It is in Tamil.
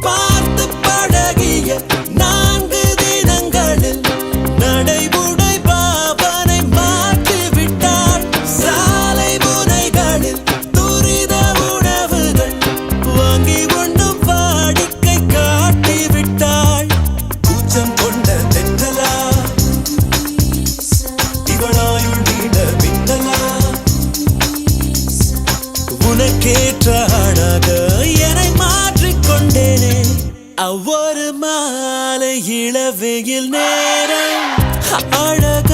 பார்த்து பழகிய 4 தினங்களில் நடைமுறை பாவனை மாற்றி விட்டாள். சாலை முனைகளில் துரித உணவுகள் வாங்கி உண்ணும் வாடிக்கை காட்டி விட்டாள். கூச்சம் கொண்ட தென்றலா இவளாயுள் நீண்ட மின்னலா உனக்கேற்ற ஆணாக என்னை மாற்றிக்கொண்டேனே. ஒவ்வொரு மாலை இளவெயில் நேரம் அழக